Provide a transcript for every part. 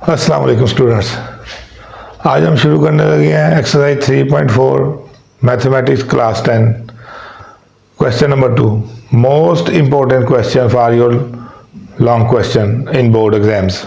अस्सलाम वालेकुम स्टूडेंट्स। आज हम शुरू करने लगे हैं exercise 3.4 mathematics class 10। Question number 2, most important question for your long question in board exams.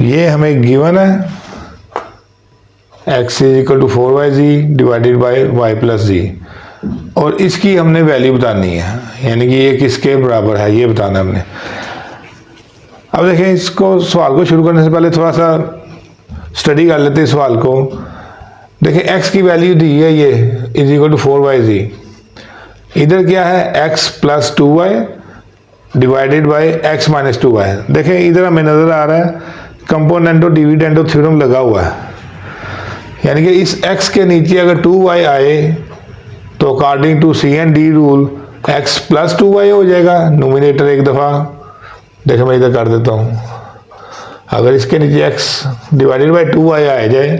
ये हमें गिवन है x is equal to 4yz divided by y plus z, और इसकी हमने वैल्यू बतानी है, यानी कि ये किसके बराबर है ये बताना है हमने। अब देखें, इसको सवाल को शुरू करने से पहले थोड़ा सा स्टडी कर लेते हैं सवाल को। देखें, x की वैल्यू दी है ये इज इक्वल टू 4yz। इधर क्या है x plus 2y divided by x minus 2y। देखें इधर हमें नज़र आ रहा है कंपोनेंटो डिविडेंडो थ्योरम लगा हुआ है, यानी कि इस x के नीचे अगर 2y आए तो according to C and D rule x plus 2y हो जाएगा। नोमिनेटर एक दफ़ा देखो मैं इधर कर देता हूँ। अगर इसके नीचे x डिवाइडेड बाई 2y आ जाए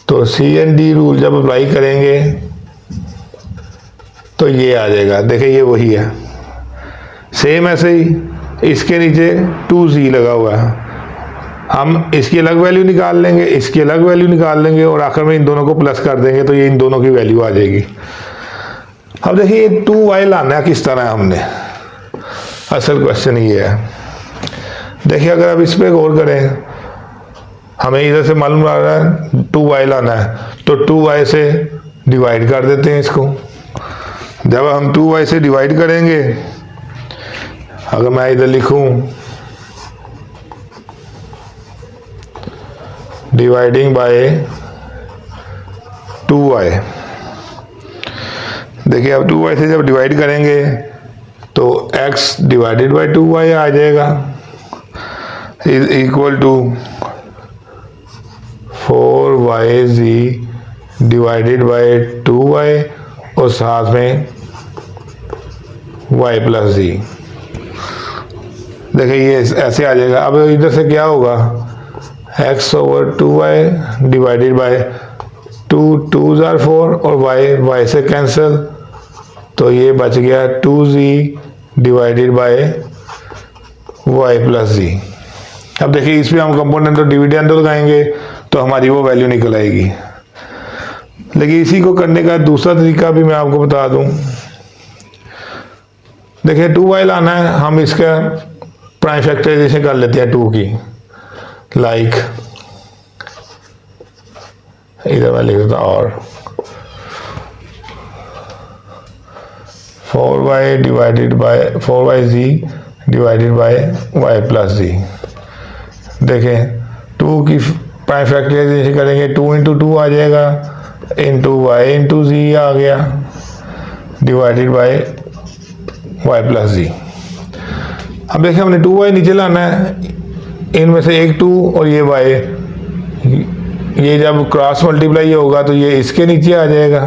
तो सी एंड डी रूल जब अप्लाई करेंगे तो ये आ जाएगा। देखिए ये वही है। सेम ऐसे ही इसके नीचे 2z लगा हुआ है, हम इसकी अलग वैल्यू निकाल लेंगे, इसकी अलग वैल्यू निकाल लेंगे और आखिर में इन दोनों को प्लस कर देंगे तो ये इन दोनों की वैल्यू आ जाएगी। अब देखिए ये 2y लाना है किस तरह हमने, असल क्वेश्चन ये है। देखिए अगर आप इस पर गौर करें, हमें इधर से मालूम आ रहा है 2y लाना है तो 2y से डिवाइड कर देते हैं इसको। जब हम 2y से डिवाइड करेंगे, अगर मैं इधर लिखूं डिवाइडिंग बाय 2y, देखिए अब 2y से जब डिवाइड करेंगे तो x डिवाइडेड बाई 2y आ जाएगा is equal to 4yz divided by 2y और साथ में y प्लस जी। देखिए ये ऐसे आ जाएगा। अब इधर से क्या होगा, x over 2y divided by 2 jar 4 और y से कैंसिल, तो ये बच गया 2z divided by y plus z. अब देखिए इसमें हम कंपोनेंट और डिविडेंड लगाएंगे तो हमारी वो वैल्यू निकल आएगी। लेकिन इसी को करने का दूसरा तरीका भी मैं आपको बता दूं। देखिए 2y लाना है, हम इसका प्राइम फैक्टराइजेशन कर लेते हैं 2 की। लाइक इधर मैं लिख देता और 4y divided by 4yz divided by y plus z. देखें 2 की प्राइम फैक्टराइजेशन करेंगे, 2 इंटू 2 आ जाएगा, इंटू y इंटू जी आ गया divided by y plus z. अब देखिए हमने 2y नीचे लाना है, इनमें से एक 2 और ये y, ये जब क्रॉस मल्टीप्लाई होगा तो ये इसके नीचे आ जाएगा,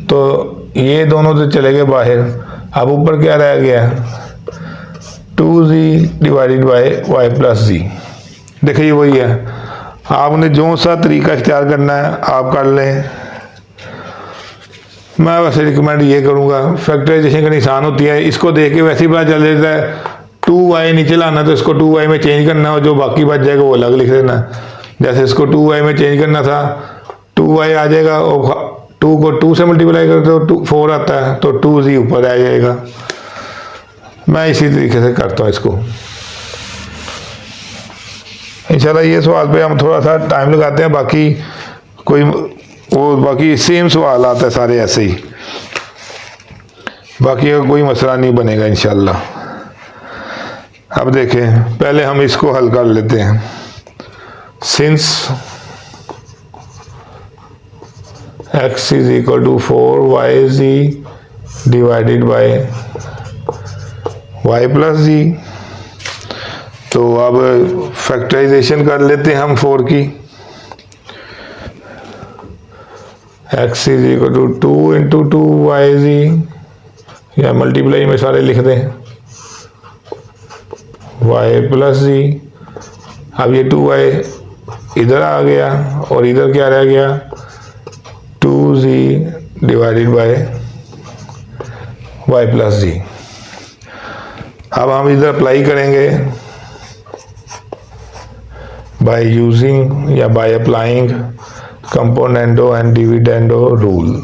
तो ये दोनों तो चले गए बाहर। अब ऊपर क्या रह गया, 2z divided by y plus z. देखिए ये वही है। आपने जो सा तरीका इख्तियार करना है आप कर लें। मैं वैसे रिकमेंड ये करूँगा, फैक्टराइजेशन का निशान होती है, इसको देख के वैसे ही पता चल जाता है 2y नीचे लाना तो इसको 2y में चेंज करना है और जो बाकी बच जाएगा वो अलग लिख देना। जैसे इसको 2y में चेंज करना था, 2y आ जाएगा और 2 को 2 से मल्टीप्लाई करते हो 4 आता है तो 2z ऊपर आ जाएगा। मैं इसी तरीके से करता हूँ इसको। इंशाल्लाह ये सवाल पे हम थोड़ा सा टाइम लगाते हैं, बाकी सेम सवाल आता है सारे ऐसे ही, बाकी का कोई मसला नहीं बनेगा इंशाल्लाह। अब देखें, पहले हम इसको हल कर लेते हैं। Since x is equal to 4yz divided by y plus z, तो अब फैक्टराइजेशन कर लेते हैं हम 4 की। x is equal to 2 into 2yz, या मल्टीप्लाई में सारे लिख दें y प्लस जी। अब ये 2y इधर आ गया और इधर क्या रह गया, 2z divided by y plus z. अब हम इधर अप्लाई करेंगे बाय यूजिंग या by applying componendo and dividendo rule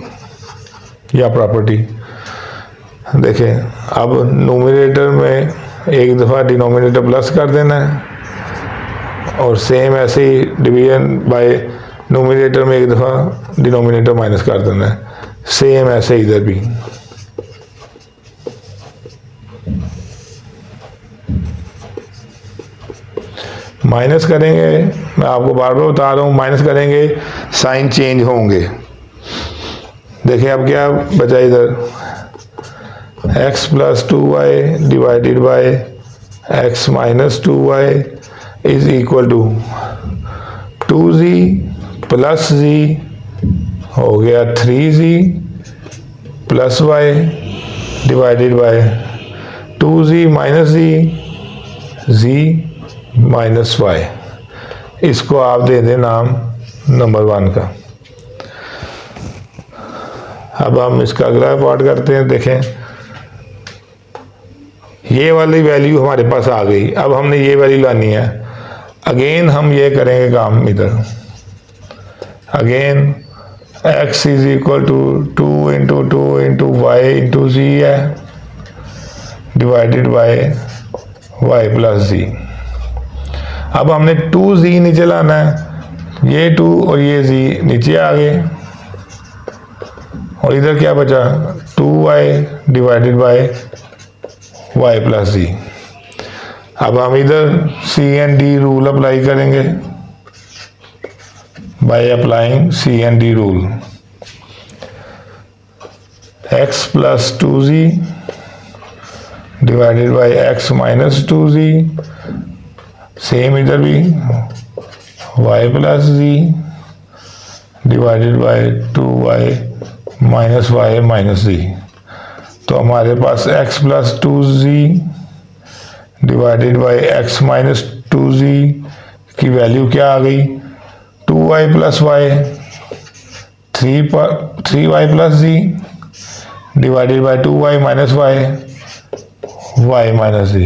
या प्रॉपर्टी। देखें, अब नोमिनेटर में एक दफ़ा डिनोमिनेटर प्लस कर देना है और सेम ऐसे ही डिवीजन बाय नोमिनेटर में एक दफ़ा डिनोमिनेटर माइनस कर देना है, सेम ऐसे इधर भी। माइनस करेंगे, मैं आपको बार बार बता रहा हूँ, माइनस करेंगे साइन चेंज होंगे। देखिए अब क्या बचा इधर, x plus 2y divided by x minus 2y is equal to 2z plus z हो गया 3z plus y divided by 2z minus z minus y। इसको आप दे दें नाम नंबर 1 का। अब हम इसका अगला पार्ट करते हैं। देखें, ये वाली वैल्यू हमारे पास आ गई, अब हमने ये वैल्यू लानी है। अगेन हम ये करेंगे काम इधर, again x is equal to 2 into 2 into y into z है divided by y plus z. अब हमने 2z नीचे लाना है, ये 2 और ये z नीचे आ गए और इधर क्या बचा 2y divided by y plus z. अब हम इधर C and D rule apply करेंगे by applying C and D rule. x plus 2z divided by x minus 2z, same इधर भी y plus z divided by 2y minus y minus z। तो हमारे पास x plus 2z divided by x minus 2z की value क्या आ गई, 2y plus y 3y plus z divided by 2y minus y minus z।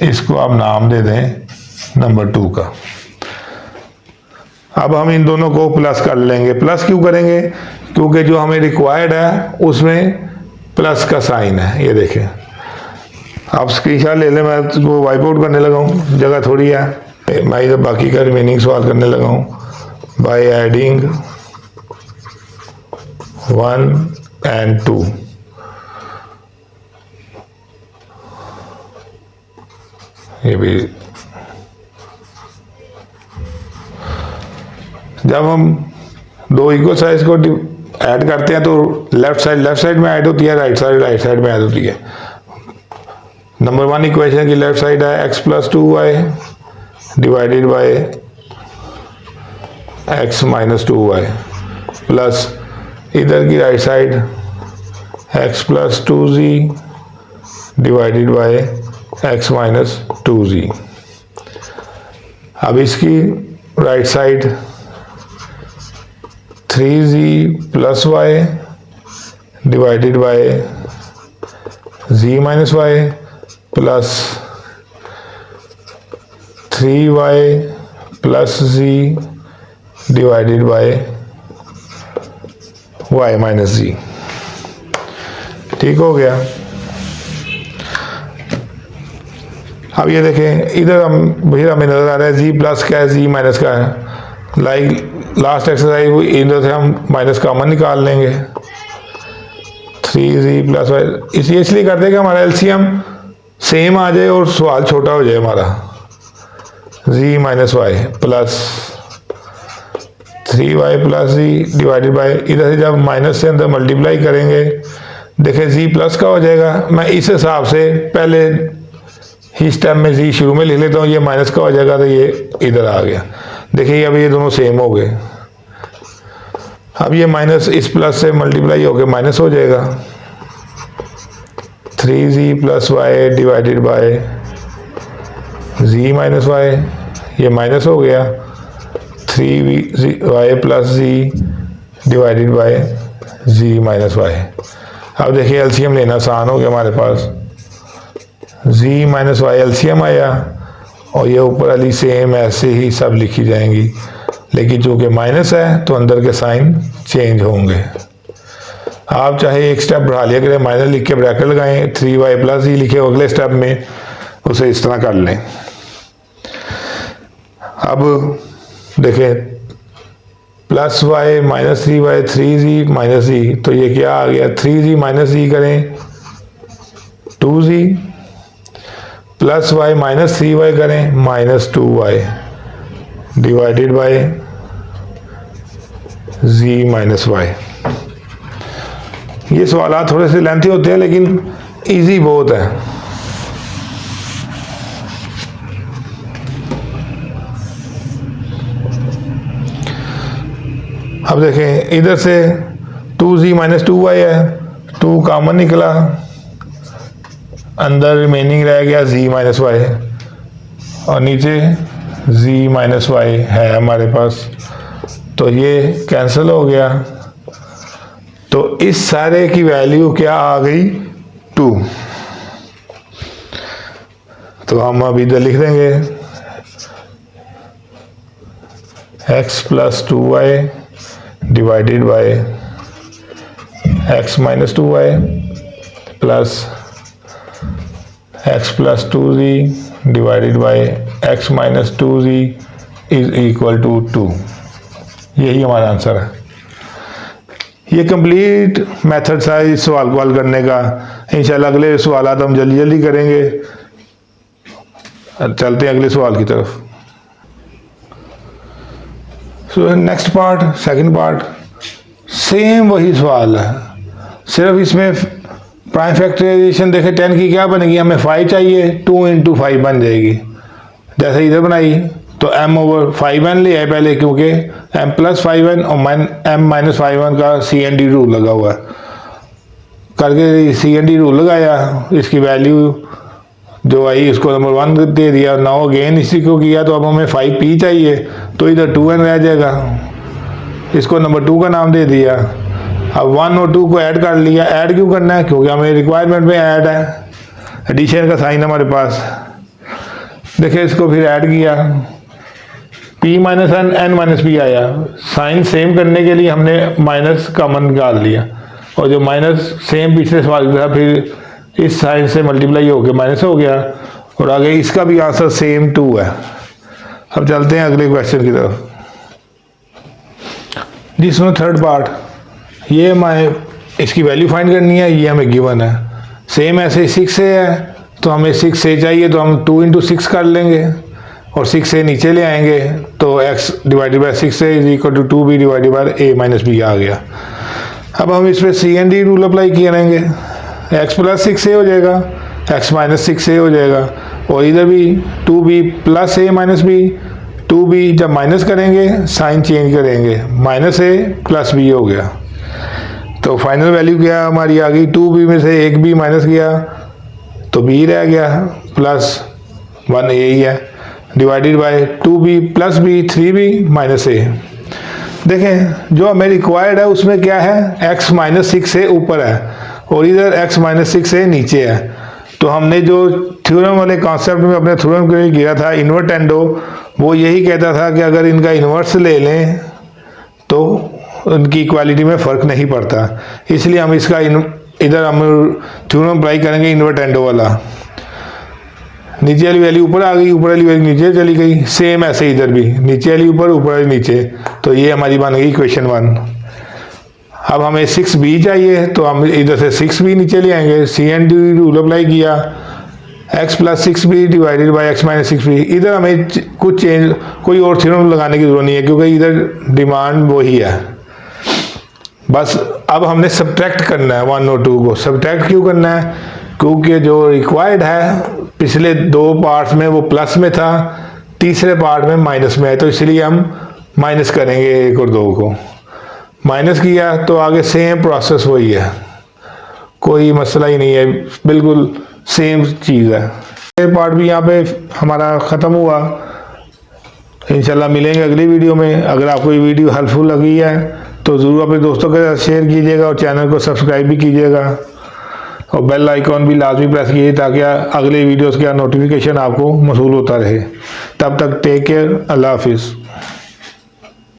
इसको आप नाम दे दें नंबर 2 का। अब हम इन दोनों को प्लस कर लेंगे। प्लस क्यों करेंगे, क्योंकि जो हमें रिक्वायर्ड है उसमें प्लस का साइन है। ये देखें, आप स्क्रीनशॉट ले लें, मैं वो वाइप आउट करने लगा हूँ, जगह थोड़ी है। मैं इधर बाकी का रिमेनिंग सॉल्व करने लगा हूँ बाय एडिंग 1 एंड 2। ये भी जब हम दो इक्वल साइज को ऐड करते हैं तो लेफ्ट साइड में ऐड होती है, राइट साइड में ऐड होती है। नंबर 1 इक्वेशन की लेफ्ट साइड है x plus 2y divided by x minus 2y plus इधर की right side x plus 2z divided by x minus 2z। अब इसकी right side 3z plus y divided bye z minus y plus 3y plus z divided by y minus z। ठीक हो गया। अब ये देखें, इधर फिर हमें नजर आ रहा है z प्लस का है, z माइनस का है। लाइक लास्ट एक्सरसाइज हुई, इधर से हम माइनस कॉमन निकाल लेंगे। 3z प्लस y इसलिए करते हैं कि हमारा एलसीएम सेम आ जाए और सवाल छोटा हो जाए हमारा। z minus y plus 3y plus z divided bye, इधर से जब माइनस से अंदर मल्टीप्लाई करेंगे, देखें z प्लस का हो जाएगा। मैं इस हिसाब से पहले ही स्टेप में z शुरू में लिख लेता हूँ, ये माइनस का हो जाएगा तो ये इधर आ गया। देखिए अब ये दोनों सेम हो गए। अब ये माइनस इस प्लस से मल्टीप्लाई होकर माइनस हो जाएगा। 3z plus y divided bye z minus y, ये माइनस हो गया। 3y plus z divided bye z minus y। अब देखिए एलसीएम लेना आसान हो गया हमारे पास। z माइनस y एलसीएम आया और ये ऊपर वाली सेम ऐसे ही सब लिखी जाएंगी, लेकिन चूँकि माइनस है तो अंदर के साइन चेंज होंगे। आप चाहे एक स्टेप बढ़ा लिया करें, माइनस लिख के ब्रैकेट लगाएं, 3y प्लस ही लिखे अगले स्टेप में, उसे इस तरह कर लें। अब देखें plus y minus 3y 3z minus z, तो ये क्या आ गया 3z माइनस z करें 2z, plus y minus 3y करें minus 2y divided bye z minus y। ये सवाल थोड़े से लेंथी होते हैं लेकिन इजी बहुत है। अब देखें इधर से 2z माइनस 2y है, 2 कॉमन निकला, अंदर रिमेनिंग रह गया z माइनस y और नीचे z माइनस y है हमारे पास, तो ये कैंसिल हो गया। तो इस सारे की वैल्यू क्या आ गई 2। तो हम अब इधर लिख देंगे x plus 2y divided by x minus 2y plus x plus 2z divided by x minus 2z is equal to 2। यही हमारा आंसर है। ये कंप्लीट मेथड था इस सवाल को हल करने का। इंशाल्लाह अगले सवाल हम जल्दी जल्दी करेंगे। चलते हैं अगले सवाल की तरफ। So next part, second part, same वही सवाल है, सिर्फ इसमें प्राइम फैक्टराइजेशन देखें 10 की क्या बनेगी, हमें 5 चाहिए, 2 इंटू 5 बन जाएगी। जैसे इधर बनाई तो m ओवर 5n लिया है पहले, क्योंकि m प्लस 5n और m माइनस 5n का CND रूल लगा हुआ है। करके CND रूल लगाया, इसकी वैल्यू जो आई उसको नंबर 1 दे दिया। नाउ अगेन इसी को किया तो अब हमें 5p चाहिए, तो इधर 2n रह जाएगा, इसको नंबर 2 का नाम दे दिया। अब 1 और 2 को ऐड कर लिया। ऐड क्यों करना है, क्योंकि हमें रिक्वायरमेंट में ऐड है, एडिशन का साइन हमारे पास। देखिए इसको फिर ऐड किया, p minus n, n minus p आया। साइन सेम करने के लिए हमने माइनस कॉमन निकाल लिया, और जो माइनस सेम पिछले सवाल था फिर इस साइन से मल्टीप्लाई होकर माइनस हो गया, और आगे इसका भी आंसर सेम 2 है। अब चलते हैं अगले क्वेश्चन की तरफ, जिसमें थर्ड पार्ट, ये हमें इसकी वैल्यू फाइंड करनी है, ये हमें गिवन है। सेम ऐसे 6a है, तो हमें 6a चाहिए, तो हम 2 इंटू 6 कर लेंगे और 6a नीचे ले आएंगे, तो x divided by 6a is equal to 2b divided by a minus b आ गया। अब हम इस पर CND रूल अप्लाई करेंगे, x प्लस 6a हो जाएगा, x माइनस 6a हो जाएगा, और इधर भी 2b plus a minus b, 2b जब माइनस करेंगे साइन चेंज करेंगे, माइनस a प्लस b हो गया। तो फाइनल वैल्यू क्या हमारी आ गई, 2b में से एक b माइनस किया तो b रह गया, प्लस 1a ही है, divided bye 2b plus b 3b minus a। देखें जो हमें रिक्वायर्ड है उसमें क्या है, x माइनस 6a ऊपर है और इधर x माइनस 6a नीचे है। तो हमने जो थ्योरम वाले कॉन्सेप्ट में अपने थ्योरम के लिए किया था इन्वर्टेंडो, वो यही कहता था कि अगर इनका इन्वर्स ले लें तो उनकी इक्वालिटी में फ़र्क नहीं पड़ता, इसलिए हम इसका इधर हम थ्योरम अप्लाई करेंगे इन्वर्टेंडो वाला। नीचे वाली वैल्यू ऊपर आ गई, ऊपर वाली वैल्यू नीचे चली गई, सेम ऐसे इधर भी नीचे वाली ऊपर ऊपर वाली नीचे, तो ये हमारी बन गई क्वेश्चन 1। अब हमें 6b चाहिए, तो हम इधर से 6b नीचे ले आएंगे, CND रूल अप्लाई किया, x plus 6b divided by x minus 6b। इधर हमें कुछ चेंज, कोई और थ्योरम लगाने की जरूरत नहीं है, क्योंकि इधर डिमांड वही है। बस अब हमने सब्ट्रैक्ट करना है 1 और 2 को। सब्ट्रैक्ट क्यों करना है, क्योंकि जो रिक्वायर्ड है पिछले 2 पार्ट्स में वो प्लस में था, तीसरे पार्ट में माइनस में है, तो इसलिए हम माइनस करेंगे 1 और 2 को। माइनस किया तो आगे सेम प्रोसेस वही है, कोई मसला ही नहीं है, बिल्कुल सेम चीज़ है। ये पार्ट भी यहाँ पे हमारा ख़त्म हुआ। इंशाल्लाह मिलेंगे अगली वीडियो में। अगर आपको ये वीडियो हेल्पफुल लगी है तो ज़रूर अपने दोस्तों के साथ शेयर कीजिएगा और चैनल को सब्सक्राइब भी कीजिएगा। और बेल आइकॉन भी लाजमी प्रेस कीजिए ताकि अगले वीडियोस का नोटिफिकेशन आपको मौसूल होता रहे। तब तक टेक केयर, अल्लाह हाफिज़।